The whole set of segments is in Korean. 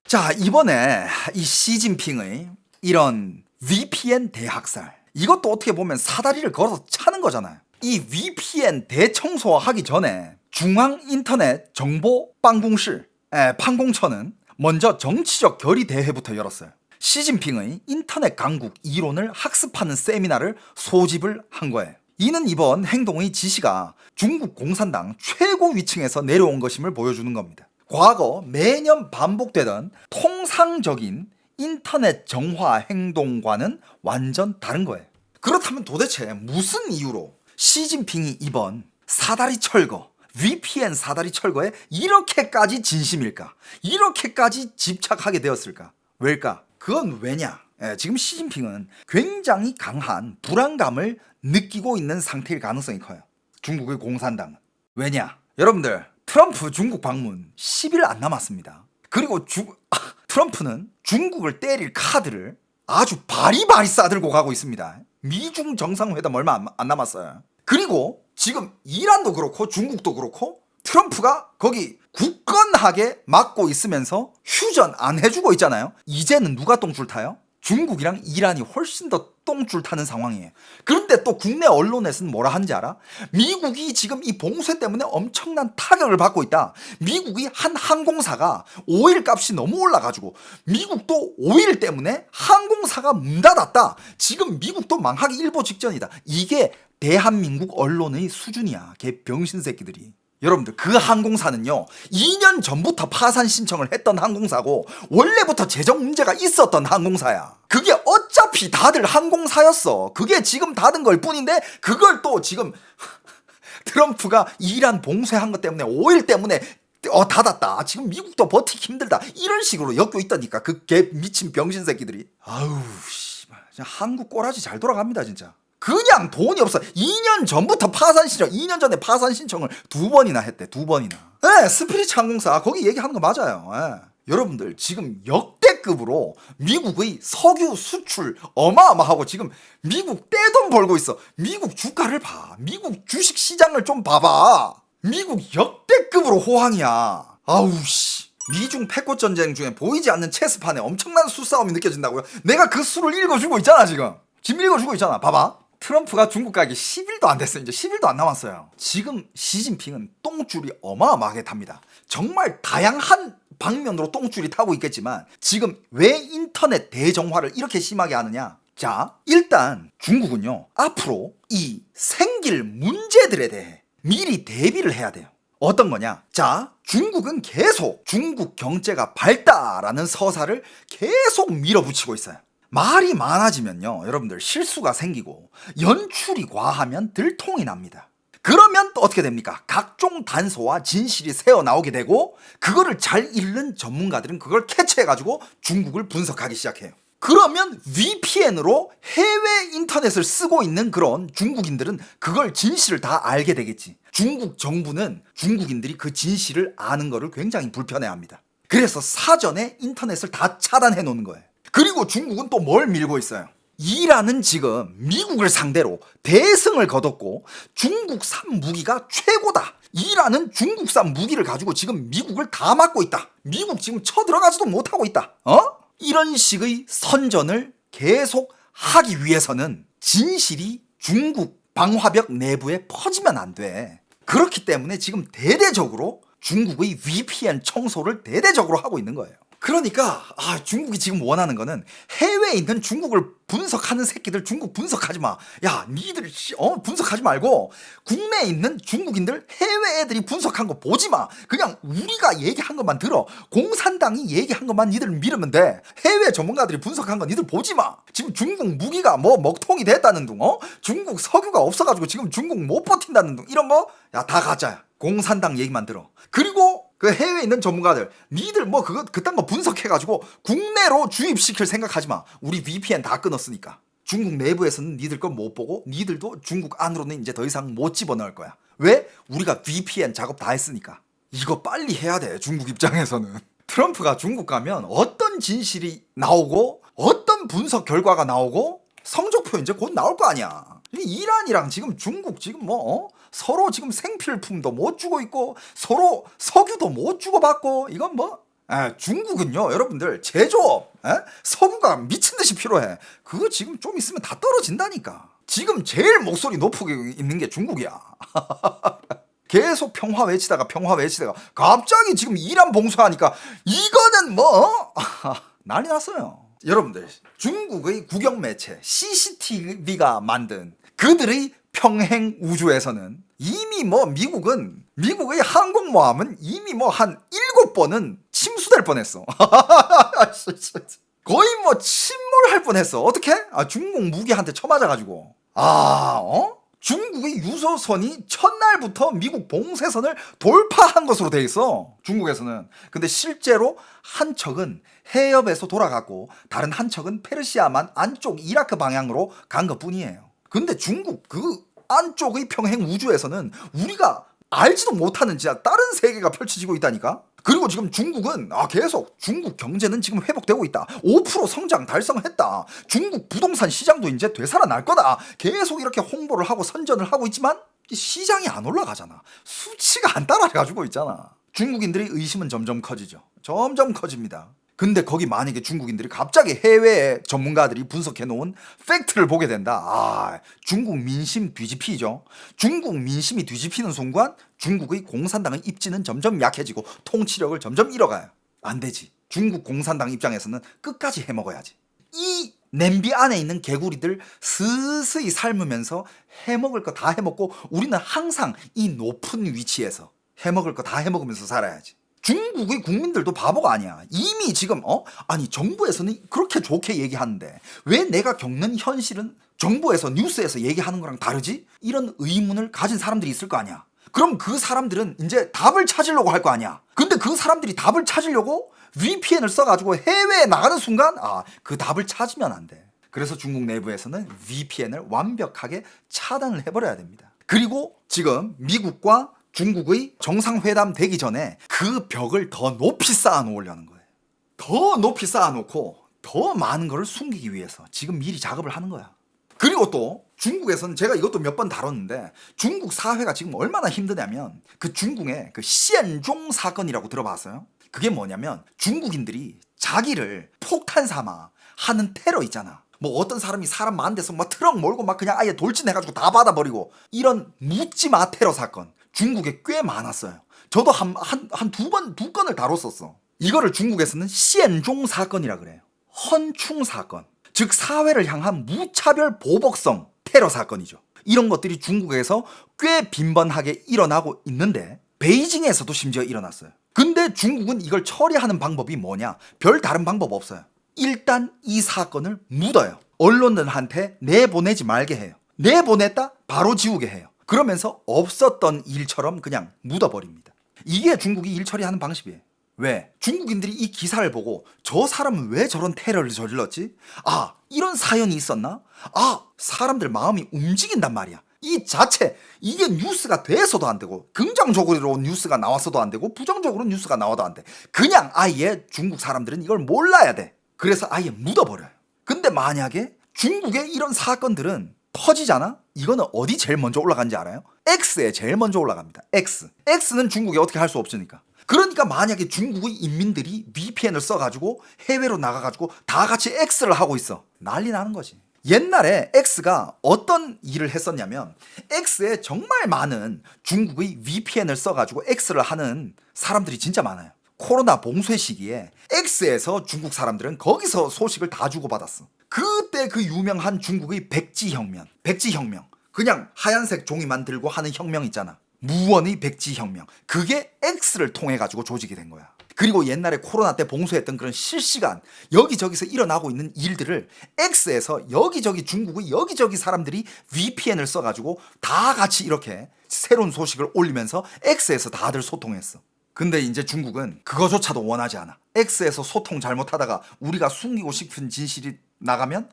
자, 이번에 이 시진핑의 이런 VPN 대학살, 이것도 어떻게 보면 사다리를 걸어서 차는 거잖아요. 이 VPN 대청소하기 전에 중앙인터넷정보방공실, 판공처는 먼저 정치적 결의대회부터 열었어요. 시진핑의 인터넷 강국 이론을 학습하는 세미나를 소집을 한 거예요. 이는 이번 행동의 지시가 중국 공산당 최고 위층에서 내려온 것임을 보여주는 겁니다. 과거 매년 반복되던 통상적인 인터넷 정화 행동과는 완전 다른 거예요. 그렇다면 도대체 무슨 이유로 시진핑이 이번 사다리 철거, VPN 사다리 철거에 이렇게까지 진심일까? 이렇게까지 집착하게 되었을까? 왜일까? 그건 왜냐? 지금 시진핑은 굉장히 강한 불안감을 느끼고 있는 상태일 가능성이 커요. 중국의 공산당은. 왜냐? 여러분들, 트럼프 중국 방문 10일 안 남았습니다. 그리고 트럼프는 중국을 때릴 카드를 아주 바리바리 싸들고 가고 있습니다. 미중 정상회담 얼마 안 남았어요. 그리고 지금 이란도 그렇고 중국도 그렇고 트럼프가 거기 굳건하게 막고 있으면서 휴전 안 해주고 있잖아요. 이제는 누가 똥줄 타요? 중국이랑 이란이 훨씬 더 똥줄 타는 상황이에요. 그런데 또 국내 언론에서는 뭐라 하는지 알아? 미국이 지금 이 봉쇄 때문에 엄청난 타격을 받고 있다. 미국이 한 항공사가 오일 값이 너무 올라가지고 미국도 오일 때문에 항공사가 문 닫았다. 지금 미국도 망하기 일보 직전이다. 이게 대한민국 언론의 수준이야. 개 병신 새끼들이. 여러분들, 그 항공사는요 2년 전부터 파산 신청을 했던 항공사고 원래부터 재정 문제가 있었던 항공사야. 그게 어차피 다들 항공사였어. 그게 지금 닫은 걸 뿐인데 그걸 또 지금 트럼프가 이란 봉쇄한 것 때문에 오일 때문에 닫았다. 지금 미국도 버티기 힘들다. 이런 식으로 엮여 있다니까. 그 개 미친 병신 새끼들이. 아우 씨발, 한국 꼬라지 잘 돌아갑니다 진짜. 그냥 돈이 없어. 2년 전부터 파산 신청, 2년 전에 파산 신청을 2번이나 했대. 2번이나. 스피릿 항공사 거기 얘기하는 거 맞아요. 여러분들, 지금 역대급으로 미국의 석유 수출 어마어마하고 지금 미국 떼돈 벌고 있어. 미국 주가를 봐. 미국 주식 시장을 좀 봐봐. 미국 역대급으로 호황이야. 아우 씨. 미중 패권 전쟁 중에 보이지 않는 체스판에 엄청난 수싸움이 느껴진다고요? 내가 그 수를 읽어주고 있잖아 지금 읽어주고 있잖아. 봐봐. 트럼프가 중국 가기 10일도 안 됐어요. 이제 10일도 안 남았어요. 지금 시진핑은 똥줄이 어마어마하게 탑니다. 정말 다양한 방면으로 똥줄이 타고 있겠지만 지금 왜 인터넷 대정화를 이렇게 심하게 하느냐? 자, 일단 중국은요 앞으로 이 생길 문제들에 대해 미리 대비를 해야 돼요. 어떤 거냐? 자, 중국은 계속 중국 경제가 밝다라는 서사를 계속 밀어붙이고 있어요. 말이 많아지면요 여러분들 실수가 생기고 연출이 과하면 들통이 납니다. 그러면 또 어떻게 됩니까? 각종 단서와 진실이 새어나오게 되고 그거를 잘 읽는 전문가들은 그걸 캐치해가지고 중국을 분석하기 시작해요. 그러면 VPN으로 해외 인터넷을 쓰고 있는 그런 중국인들은 그걸 진실을 다 알게 되겠지. 중국 정부는 중국인들이 그 진실을 아는 거를 굉장히 불편해합니다. 그래서 사전에 인터넷을 다 차단해 놓는 거예요. 그리고 중국은 또 뭘 밀고 있어요? 이란은 지금 미국을 상대로 대승을 거뒀고 중국산 무기가 최고다. 이란은 중국산 무기를 가지고 지금 미국을 다 막고 있다. 미국 지금 쳐들어가지도 못하고 있다. 이런 식의 선전을 계속 하기 위해서는 진실이 중국 방화벽 내부에 퍼지면 안 돼. 그렇기 때문에 지금 대대적으로 중국의 VPN 청소를 대대적으로 하고 있는 거예요. 그러니까 중국이 지금 원하는 거는 해외에 있는 중국을 분석하는 새끼들 중국 분석하지 마. 야, 니들 분석하지 말고 국내에 있는 중국인들 해외 애들이 분석한 거 보지 마. 그냥 우리가 얘기한 것만 들어. 공산당이 얘기한 것만 니들 믿으면 돼. 해외 전문가들이 분석한 거 니들 보지 마. 지금 중국 무기가 뭐 먹통이 됐다는 둥, 중국 석유가 없어가지고 지금 중국 못 버틴다는 둥, 이런 거 야 다 가짜야. 공산당 얘기만 들어. 그리고 그 해외에 있는 전문가들 니들 뭐 그딴 거 분석해가지고 국내로 주입시킬 생각하지 마. 우리 VPN 다 끊었으니까. 중국 내부에서는 니들 건 못 보고 니들도 중국 안으로는 이제 더 이상 못 집어넣을 거야. 왜? 우리가 VPN 작업 다 했으니까. 이거 빨리 해야 돼. 중국 입장에서는. 트럼프가 중국 가면 어떤 진실이 나오고 어떤 분석 결과가 나오고 성적표 이제 곧 나올 거 아니야. 이란이랑 지금 중국 지금 서로 지금 생필품도 못 주고 있고 서로 석유도 못 주고 받고 이건 중국은요, 여러분들 제조업, 석유가 미친 듯이 필요해. 그거 지금 좀 있으면 다 떨어진다니까. 지금 제일 목소리 높게 있는 게 중국이야. 계속 평화 외치다가 갑자기 지금 이란 봉쇄하니까 이거는 뭐 난리 났어요. 여러분들, 중국의 국영 매체 CCTV가 만든 그들의 평행 우주에서는 이미 뭐 미국의 항공모함은 이미 뭐 한 7번은 침수될 뻔했어. 거의 뭐 침몰할 뻔했어. 어떻게? 중국 무기한테 쳐맞아가지고. 중국의 유조선이 첫날부터 미국 봉쇄선을 돌파한 것으로 돼 있어. 중국에서는. 근데 실제로 한 척은 해협에서 돌아갔고 다른 한 척은 페르시아만 안쪽 이라크 방향으로 간 것뿐이에요. 근데 중국 그 안쪽의 평행 우주에서는 우리가 알지도 못하는 진짜 다른 세계가 펼쳐지고 있다니까. 그리고 지금 중국은 계속 중국 경제는 지금 회복되고 있다. 5% 성장 달성했다. 중국 부동산 시장도 이제 되살아날 거다. 계속 이렇게 홍보를 하고 선전을 하고 있지만 시장이 안 올라가잖아. 수치가 안 따라가지고 있잖아. 중국인들의 의심은 점점 커지죠. 점점 커집니다. 근데 거기 만약에 중국인들이 갑자기 해외 전문가들이 분석해 놓은 팩트를 보게 된다. 중국 민심 뒤집히죠. 중국 민심이 뒤집히는 순간 중국의 공산당의 입지는 점점 약해지고 통치력을 점점 잃어가요. 안 되지. 중국 공산당 입장에서는 끝까지 해먹어야지. 이 냄비 안에 있는 개구리들 스스히 삶으면서 해먹을 거 다 해먹고 우리는 항상 이 높은 위치에서 해먹을 거 다 해먹으면서 살아야지. 중국의 국민들도 바보가 아니야. 이미 지금 아니 정부에서는 그렇게 좋게 얘기하는데 왜 내가 겪는 현실은 정부에서 뉴스에서 얘기하는 거랑 다르지? 이런 의문을 가진 사람들이 있을 거 아니야. 그럼 그 사람들은 이제 답을 찾으려고 할 거 아니야. 근데 그 사람들이 답을 찾으려고 VPN을 써가지고 해외에 나가는 순간 그 답을 찾으면 안 돼. 그래서 중국 내부에서는 VPN을 완벽하게 차단을 해버려야 됩니다. 그리고 지금 미국과 중국의 정상회담 되기 전에 그 벽을 더 높이 쌓아 놓으려는 거예요. 더 높이 쌓아 놓고 더 많은 것을 숨기기 위해서 지금 미리 작업을 하는 거야. 그리고 또 중국에서는 제가 이것도 몇 번 다뤘는데 중국 사회가 지금 얼마나 힘드냐면 그 중국의 그 시엔종 사건이라고 들어봤어요? 그게 뭐냐면 중국인들이 자기를 폭탄 삼아 하는 테러 있잖아. 뭐 어떤 사람이 사람 많은 데서 막 트럭 몰고 막 그냥 아예 돌진해가지고 다 받아버리고 이런 묻지마 테러 사건 중국에 꽤 많았어요. 저도 두 건을 다뤘었어. 이거를 중국에서는 시엔종 사건이라 그래요. 헌충 사건. 즉 사회를 향한 무차별 보복성 테러 사건이죠. 이런 것들이 중국에서 꽤 빈번하게 일어나고 있는데 베이징에서도 심지어 일어났어요. 근데 중국은 이걸 처리하는 방법이 뭐냐? 별 다른 방법 없어요. 일단 이 사건을 묻어요. 언론들한테 내보내지 말게 해요. 내보냈다? 바로 지우게 해요. 그러면서 없었던 일처럼 그냥 묻어버립니다. 이게 중국이 일 처리하는 방식이에요. 왜? 중국인들이 이 기사를 보고 저 사람은 왜 저런 테러를 저질렀지? 이런 사연이 있었나? 사람들 마음이 움직인단 말이야. 이 자체 이게 뉴스가 돼서도 안 되고 긍정적으로 뉴스가 나왔어도 안 되고 부정적으로 뉴스가 나와도 안 돼. 그냥 아예 중국 사람들은 이걸 몰라야 돼. 그래서 아예 묻어버려요. 근데 만약에 중국의 이런 사건들은 터지잖아? 이거는 어디 제일 먼저 올라간지 알아요? X에 제일 먼저 올라갑니다. X는 중국에 어떻게 할 수 없으니까. 그러니까 만약에 중국의 인민들이 VPN을 써가지고 해외로 나가가지고 다 같이 X를 하고 있어. 난리 나는 거지. 옛날에 X가 어떤 일을 했었냐면 X에 정말 많은 중국의 VPN을 써가지고 X를 하는 사람들이 진짜 많아요. 코로나 봉쇄 시기에 X에서 중국 사람들은 거기서 소식을 다 주고받았어. 그때 그 유명한 중국의 백지혁명. 그냥 하얀색 종이만 들고 하는 혁명 있잖아. 무원의 백지혁명. 그게 X를 통해 가지고 조직이 된 거야. 그리고 옛날에 코로나 때 봉쇄했던 그런 실시간 여기저기서 일어나고 있는 일들을 X에서 여기저기 중국의 여기저기 사람들이 VPN을 써가지고 다 같이 이렇게 새로운 소식을 올리면서 X에서 다들 소통했어. 근데 이제 중국은 그거조차도 원하지 않아. X에서 소통 잘못하다가 우리가 숨기고 싶은 진실이 나가면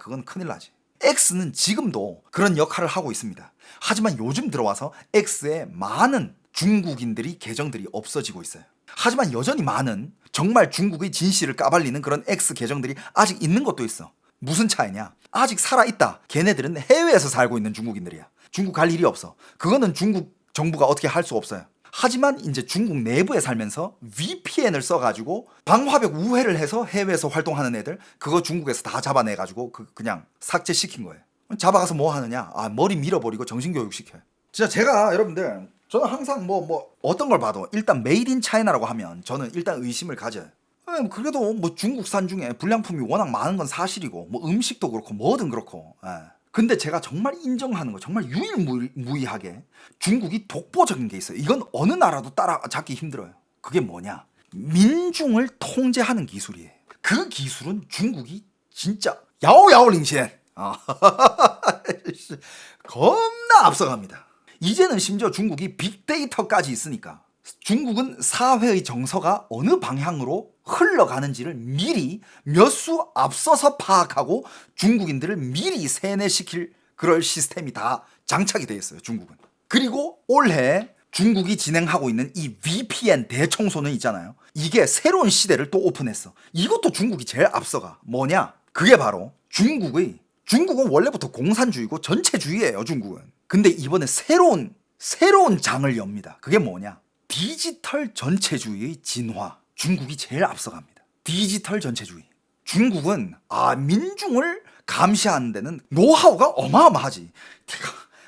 그건 큰일 나지. X는 지금도 그런 역할을 하고 있습니다. 하지만 요즘 들어와서 X에 많은 중국인들이 계정들이 없어지고 있어요. 하지만 여전히 많은 정말 중국의 진실을 까발리는 그런 X 계정들이 아직 있는 것도 있어. 무슨 차이냐? 아직 살아있다. 걔네들은 해외에서 살고 있는 중국인들이야. 중국 갈 일이 없어. 그거는 중국 정부가 어떻게 할 수 없어요. 하지만 이제 중국 내부에 살면서 VPN을 써가지고 방화벽 우회를 해서 해외에서 활동하는 애들 그거 중국에서 다 잡아내가지고 그냥 삭제시킨 거예요. 잡아가서 뭐 하느냐? 아, 머리 밀어버리고 정신교육 시켜요. 진짜 제가 여러분들 저는 항상 뭐 어떤 걸 봐도 일단 메이드 인 차이나라고 하면 저는 일단 의심을 가져요. 그래도 뭐 중국산 중에 불량품이 워낙 많은 건 사실이고 뭐 음식도 그렇고 뭐든 그렇고. 근데 제가 정말 인정하는 거 정말 유일무이하게 중국이 독보적인 게 있어요. 이건 어느 나라도 따라잡기 힘들어요. 그게 뭐냐? 민중을 통제하는 기술이에요. 그 기술은 중국이 진짜 야오야오링신 겁나 앞서갑니다. 이제는 심지어 중국이 빅데이터까지 있으니까 중국은 사회의 정서가 어느 방향으로 흘러가는지를 미리 몇 수 앞서서 파악하고 중국인들을 미리 세뇌시킬 그럴 시스템이 다 장착이 되어 있어요. 중국은. 그리고 올해 중국이 진행하고 있는 이 VPN 대청소는 있잖아요. 이게 새로운 시대를 또 오픈했어. 이것도 중국이 제일 앞서가. 뭐냐? 그게 바로 중국은 원래부터 공산주의고 전체주의예요. 중국은. 근데 이번에 새로운 장을 엽니다. 그게 뭐냐? 디지털 전체주의의 진화. 중국이 제일 앞서갑니다. 디지털 전체주의. 중국은 민중을 감시하는 데는 노하우가 어마어마하지.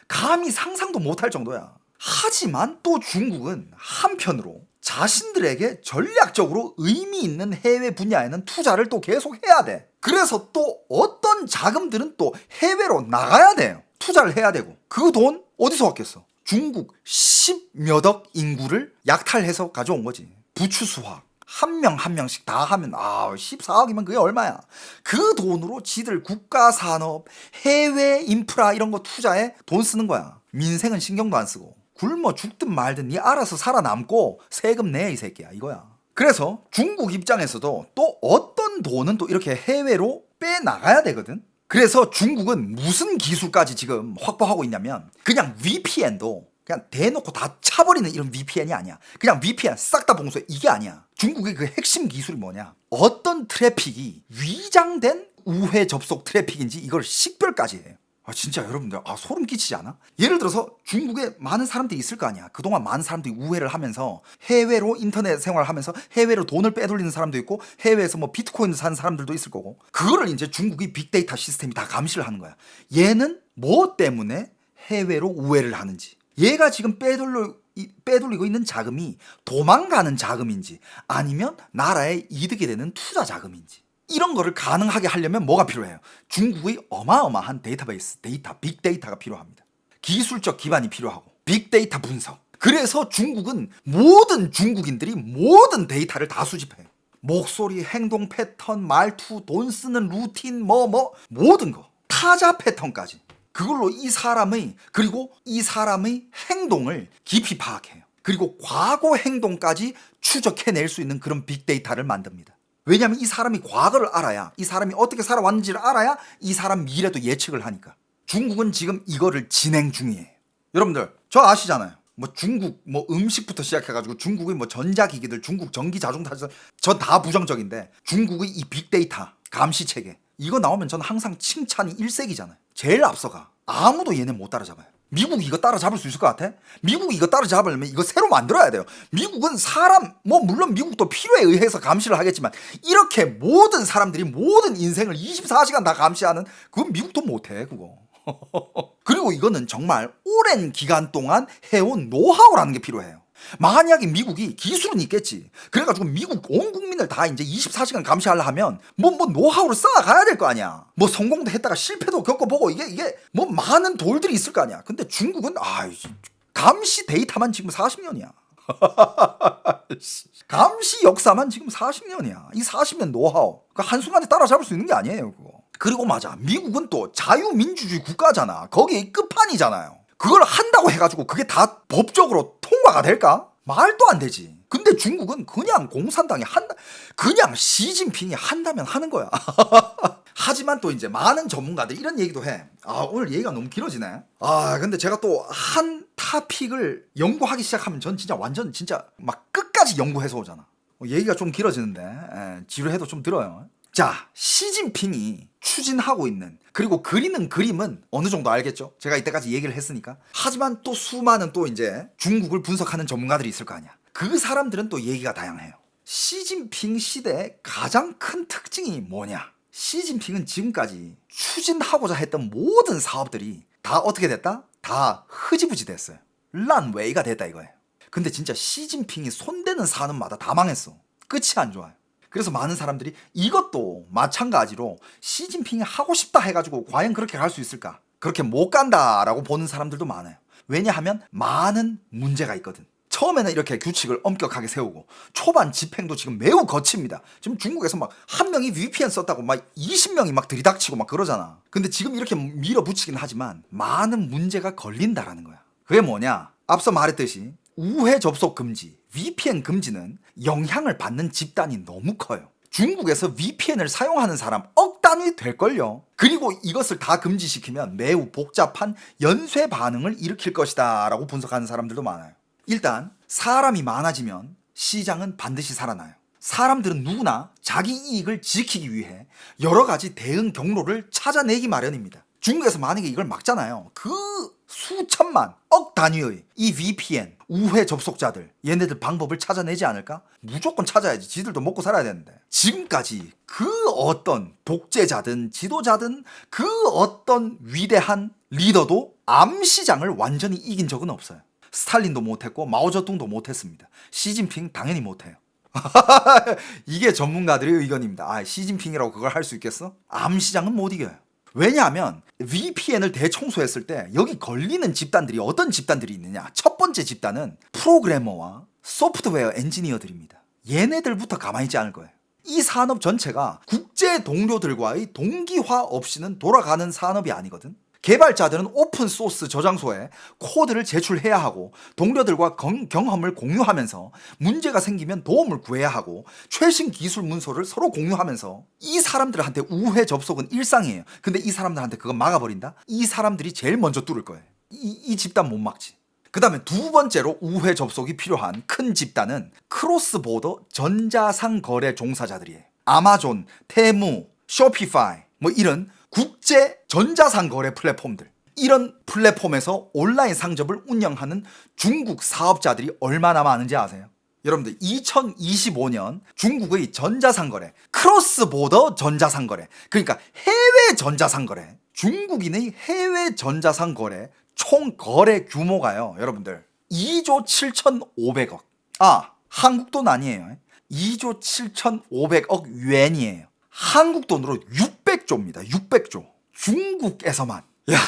감히 상상도 못할 정도야. 하지만 또 중국은 한편으로 자신들에게 전략적으로 의미 있는 해외 분야에는 투자를 또 계속 해야 돼. 그래서 또 어떤 자금들은 또 해외로 나가야 돼요. 투자를 해야 되고. 그 돈 어디서 왔겠어? 중국 10몇억 인구를 약탈해서 가져온 거지. 부추 수확. 한 명씩 다 하면 14억이면 그게 얼마야. 그 돈으로 지들 국가 산업, 해외 인프라 이런 거 투자에 돈 쓰는 거야. 민생은 신경도 안 쓰고. 굶어 죽든 말든 니 알아서 살아남고 세금 내 이 새끼야 이거야. 그래서 중국 입장에서도 또 어떤 돈은 또 이렇게 해외로 빼나가야 되거든. 그래서 중국은 무슨 기술까지 지금 확보하고 있냐면 그냥 VPN도 그냥 대놓고 다 차버리는 이런 VPN이 아니야. 그냥 VPN 싹 다 봉쇄 이게 아니야. 중국의 그 핵심 기술이 뭐냐? 어떤 트래픽이 위장된 우회 접속 트래픽인지 이걸 식별까지 해요. 진짜 여러분들 소름 끼치지 않아? 예를 들어서 중국에 많은 사람들이 있을 거 아니야. 그동안 많은 사람들이 우회를 하면서 해외로 인터넷 생활하면서 해외로 돈을 빼돌리는 사람도 있고 해외에서 뭐 비트코인 사는 사람들도 있을 거고 그거를 이제 중국의 빅데이터 시스템이 다 감시를 하는 거야. 얘는 뭐 때문에 해외로 우회를 하는지 얘가 지금 빼돌리고 있는 자금이 도망가는 자금인지 아니면 나라에 이득이 되는 투자 자금인지 이런 거를 가능하게 하려면 뭐가 필요해요? 중국의 어마어마한 데이터베이스, 빅데이터가 필요합니다. 기술적 기반이 필요하고 빅데이터 분석. 그래서 중국은 모든 중국인들이 모든 데이터를 다 수집해요. 목소리, 행동 패턴, 말투, 돈 쓰는 루틴, 모든 거. 타자 패턴까지. 그걸로 이 사람의 행동을 깊이 파악해요. 그리고 과거 행동까지 추적해낼 수 있는 그런 빅데이터를 만듭니다. 왜냐하면 이 사람이 과거를 알아야 이 사람이 어떻게 살아왔는지를 알아야 이 사람 미래도 예측을 하니까. 중국은 지금 이거를 진행 중이에요. 여러분들 저 아시잖아요. 뭐 중국 뭐 음식부터 시작해가지고 중국의 뭐 전자기기들, 중국 전기 자동차 전 다 부정적인데 중국의 이 빅데이터 감시 체계 이거 나오면 전 항상 칭찬이 일색이잖아요. 제일 앞서가. 아무도 얘네 못 따라잡아요. 미국이 이거 따라잡을 수 있을 것 같아? 미국이 이거 따라잡으려면 이거 새로 만들어야 돼요. 미국은 물론 미국도 필요에 의해서 감시를 하겠지만 이렇게 모든 사람들이 모든 인생을 24시간 다 감시하는 그건 미국도 못해 그거. 그리고 이거는 정말 오랜 기간 동안 해온 노하우라는 게 필요해요. 만약에 미국이 기술은 있겠지. 그래가지고 미국 온 국민을 다 이제 24시간 감시하려 하면 뭐 노하우를 쌓아가야 될 거 아니야. 뭐 성공도 했다가 실패도 겪어보고 이게 뭐 많은 돌들이 있을 거 아니야. 근데 중국은 감시 데이터만 지금 40년이야. 감시 역사만 지금 40년이야. 이 40년 노하우. 한순간에 따라잡을 수 있는 게 아니에요 그거. 그리고 맞아. 미국은 또 자유민주주의 국가잖아. 거기 끝판이잖아요. 그걸 한다고 해가지고 그게 다 법적으로 통과가 될까? 말도 안 되지. 근데 중국은 그냥 공산당이 그냥 시진핑이 한다면 하는 거야. 하지만 또 이제 많은 전문가들이 이런 얘기도 해. 오늘 얘기가 너무 길어지네. 근데 제가 또 한 타픽을 연구하기 시작하면 전 진짜 완전 진짜 막 끝까지 연구해서 오잖아. 얘기가 좀 길어지는데 지루해도 좀 들어요. 자, 시진핑이 추진하고 있는 그리고 그리는 그림은 어느 정도 알겠죠? 제가 이때까지 얘기를 했으니까. 하지만 또 수많은 또 이제 중국을 분석하는 전문가들이 있을 거 아니야. 그 사람들은 또 얘기가 다양해요. 시진핑 시대의 가장 큰 특징이 뭐냐? 시진핑은 지금까지 추진하고자 했던 모든 사업들이 다 어떻게 됐다? 다 흐지부지 됐어요. 란웨이가 됐다 이거예요. 근데 진짜 시진핑이 손대는 산업마다 다 망했어. 끝이 안 좋아요. 그래서 많은 사람들이 이것도 마찬가지로 시진핑이 하고 싶다 해가지고 과연 그렇게 갈 수 있을까? 그렇게 못 간다라고 보는 사람들도 많아요. 왜냐하면 많은 문제가 있거든. 처음에는 이렇게 규칙을 엄격하게 세우고 초반 집행도 지금 매우 거칩니다. 지금 중국에서 막 한 명이 VPN 썼다고 막 20명이 막 들이닥치고 막 그러잖아. 근데 지금 이렇게 밀어붙이긴 하지만 많은 문제가 걸린다라는 거야. 그게 뭐냐? 앞서 말했듯이 우회 접속 금지, VPN 금지는 영향을 받는 집단이 너무 커요. 중국에서 VPN을 사용하는 사람 억 단위 될걸요. 그리고 이것을 다 금지시키면 매우 복잡한 연쇄 반응을 일으킬 것이다 라고 분석하는 사람들도 많아요. 일단 사람이 많아지면 시장은 반드시 살아나요. 사람들은 누구나 자기 이익을 지키기 위해 여러 가지 대응 경로를 찾아내기 마련입니다. 중국에서 만약에 이걸 막잖아요. 그 수천만, 억 단위의 이 VPN, 우회 접속자들, 얘네들 방법을 찾아내지 않을까? 무조건 찾아야지. 지들도 먹고 살아야 되는데. 지금까지 그 어떤 독재자든 지도자든 그 어떤 위대한 리더도 암 시장을 완전히 이긴 적은 없어요. 스탈린도 못했고 마오쩌둥도 못했습니다. 시진핑 당연히 못해요. 이게 전문가들의 의견입니다. 아, 시진핑이라고 그걸 할 수 있겠어? 암 시장은 못 이겨요. 왜냐하면 VPN을 대청소했을 때 여기 걸리는 집단들이 어떤 집단들이 있느냐. 첫 번째 집단은 프로그래머와 소프트웨어 엔지니어들입니다. 얘네들부터 가만히 있지 않을 거예요. 이 산업 전체가 국제 동료들과의 동기화 없이는 돌아가는 산업이 아니거든. 개발자들은 오픈소스 저장소에 코드를 제출해야 하고 동료들과 경험을 공유하면서 문제가 생기면 도움을 구해야 하고 최신 기술 문서를 서로 공유하면서 이 사람들한테 우회 접속은 일상이에요. 근데 이 사람들한테 그거 막아버린다? 이 사람들이 제일 먼저 뚫을 거예요. 이 집단 못 막지. 그 다음에 두 번째로 우회 접속이 필요한 큰 집단은 크로스보더 전자상 거래 종사자들이에요. 아마존, 테무, 쇼피파이 뭐 이런 국제 전자상 거래 플랫폼들, 이런 플랫폼에서 온라인 상점을 운영하는 중국 사업자들이 얼마나 많은지 아세요? 여러분들 2025년 중국의 전자상거래, 크로스보더 전자상거래, 그러니까 해외 전자상거래, 중국인의 해외 전자상거래 총 거래 규모가요, 여러분들 2조 7,500억. 아, 한국 돈 아니에요. 2조 7,500억 yuan이에요. 한국 돈으로 600조입니다. 600조. 중국에서만. 야,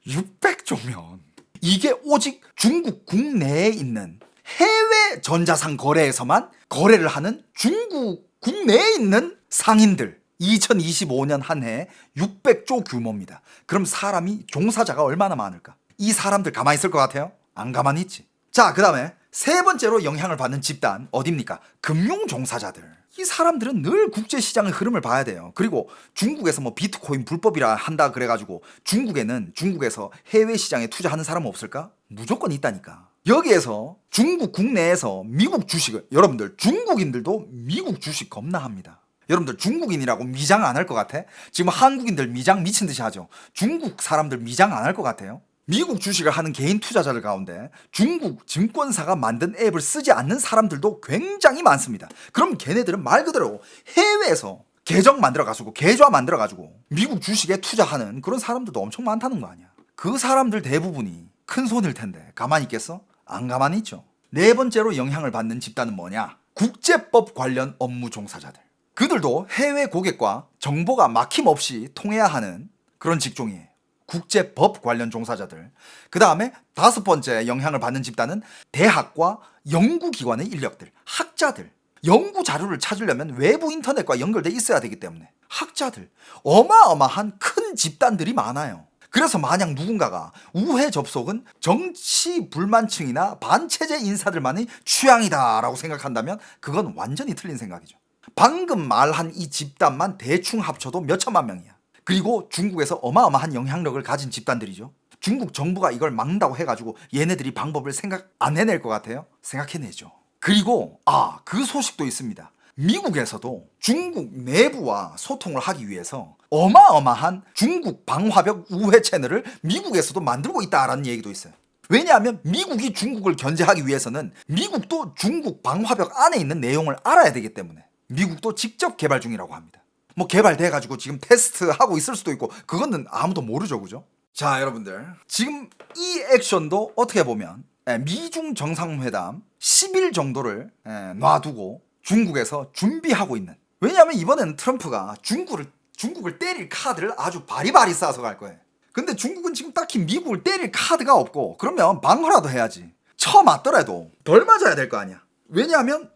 600조면 이게 오직 중국 국내에 있는 해외 전자상 거래에서만 거래를 하는 중국 국내에 있는 상인들 2025년 한 해 600조 규모입니다. 그럼 사람이 종사자가 얼마나 많을까? 이 사람들 가만히 있을 것 같아요? 안 가만히 있지. 자, 그 다음에 세 번째로 영향을 받는 집단 어딥니까? 금융 종사자들. 이 사람들은 늘 국제시장의 흐름을 봐야 돼요. 그리고 중국에서 뭐 비트코인 불법이라 한다 그래가지고 중국에서 해외 시장에 투자하는 사람은 없을까? 무조건 있다니까. 여기에서 중국 국내에서 미국 주식을, 여러분들 중국인들도 미국 주식 겁나 합니다. 여러분들 중국인이라고 미장 안 할 것 같아? 지금 한국인들 미장 미친 듯이 하죠. 중국 사람들 미장 안 할 것 같아요? 미국 주식을 하는 개인 투자자들 가운데 중국 증권사가 만든 앱을 쓰지 않는 사람들도 굉장히 많습니다. 그럼 걔네들은 말 그대로 해외에서 계정 만들어가지고 계좌 만들어가지고 미국 주식에 투자하는 그런 사람들도 엄청 많다는 거 아니야. 그 사람들 대부분이 큰 손일 텐데 가만히 있겠어? 안 가만히 있죠. 네 번째로 영향을 받는 집단은 뭐냐? 국제법 관련 업무 종사자들. 그들도 해외 고객과 정보가 막힘없이 통해야 하는 그런 직종이에요. 국제법 관련 종사자들. 그 다음에 다섯 번째 영향을 받는 집단은 대학과 연구기관의 인력들, 학자들. 연구 자료를 찾으려면 외부 인터넷과 연결돼 있어야 되기 때문에 학자들, 어마어마한 큰 집단들이 많아요. 그래서 만약 누군가가 우회 접속은 정치 불만층이나 반체제 인사들만의 취향이다 라고 생각한다면 그건 완전히 틀린 생각이죠. 방금 말한 이 집단만 대충 합쳐도 몇 천만 명이야. 그리고 중국에서 어마어마한 영향력을 가진 집단들이죠. 중국 정부가 이걸 막는다고 해가지고 얘네들이 방법을 생각 안 해낼 것 같아요? 생각해내죠. 그리고 그 소식도 있습니다. 미국에서도 중국 내부와 소통을 하기 위해서 어마어마한 중국 방화벽 우회 채널을 미국에서도 만들고 있다라는 얘기도 있어요. 왜냐하면 미국이 중국을 견제하기 위해서는 미국도 중국 방화벽 안에 있는 내용을 알아야 되기 때문에 미국도 직접 개발 중이라고 합니다. 뭐 개발돼가지고 지금 테스트하고 있을 수도 있고 그거는 아무도 모르죠, 그죠? 자, 여러분들, 지금 이 액션도 어떻게 보면 미중 정상회담 10일 정도를 놔두고 중국에서 준비하고 있는, 왜냐하면 이번에는 트럼프가 중국을 때릴 카드를 아주 바리바리 쌓아서 갈 거예요. 근데 중국은 지금 딱히 미국을 때릴 카드가 없고, 그러면 방어라도 해야지. 쳐맞더라도 덜 맞아야 될 거 아니야. 왜냐하면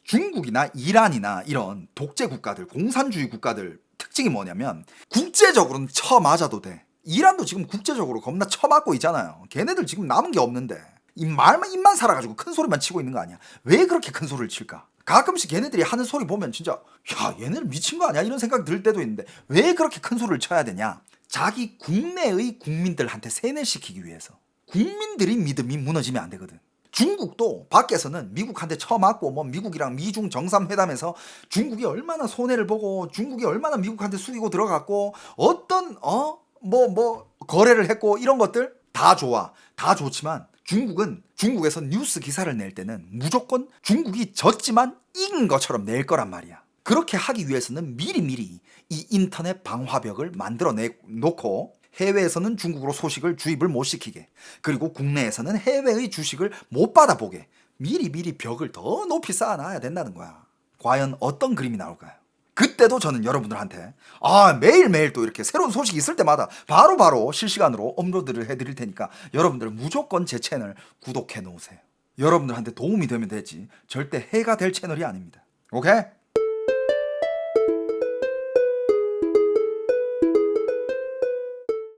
중국이나 이란이나 이런 독재 국가들, 공산주의 국가들 특징이 뭐냐면 국제적으로는 쳐맞아도 돼. 이란도 지금 국제적으로 겁나 쳐맞고 있잖아요. 걔네들 지금 남은 게 없는데 입만 살아가지고 큰 소리만 치고 있는 거 아니야. 왜 그렇게 큰 소리를 칠까? 가끔씩 걔네들이 하는 소리 보면 진짜 야, 얘네들 미친 거 아니야? 이런 생각이 들 때도 있는데 왜 그렇게 큰 소리를 쳐야 되냐? 자기 국내의 국민들한테 세뇌시키기 위해서. 국민들이 믿음이 무너지면 안 되거든. 중국도 밖에서는 미국한테 쳐맞고 뭐 미국이랑 미중 정상회담에서 중국이 얼마나 손해를 보고 중국이 얼마나 미국한테 숙이고 들어갔고 어떤 거래를 했고 이런 것들 다 좋아. 다 좋지만 중국에서 뉴스 기사를 낼 때는 무조건 중국이 졌지만 이긴 것처럼 낼 거란 말이야. 그렇게 하기 위해서는 미리미리 이 인터넷 방화벽을 만들어 놓고 해외에서는 중국으로 소식을 주입을 못 시키게, 그리고 국내에서는 해외의 주식을 못 받아보게 미리미리 벽을 더 높이 쌓아놔야 된다는 거야. 과연 어떤 그림이 나올까요? 그때도 저는 여러분들한테 매일매일 또 이렇게 새로운 소식이 있을 때마다 바로바로 실시간으로 업로드를 해드릴 테니까 여러분들 무조건 제 채널 구독해 놓으세요. 여러분들한테 도움이 되면 되지 절대 해가 될 채널이 아닙니다. 오케이?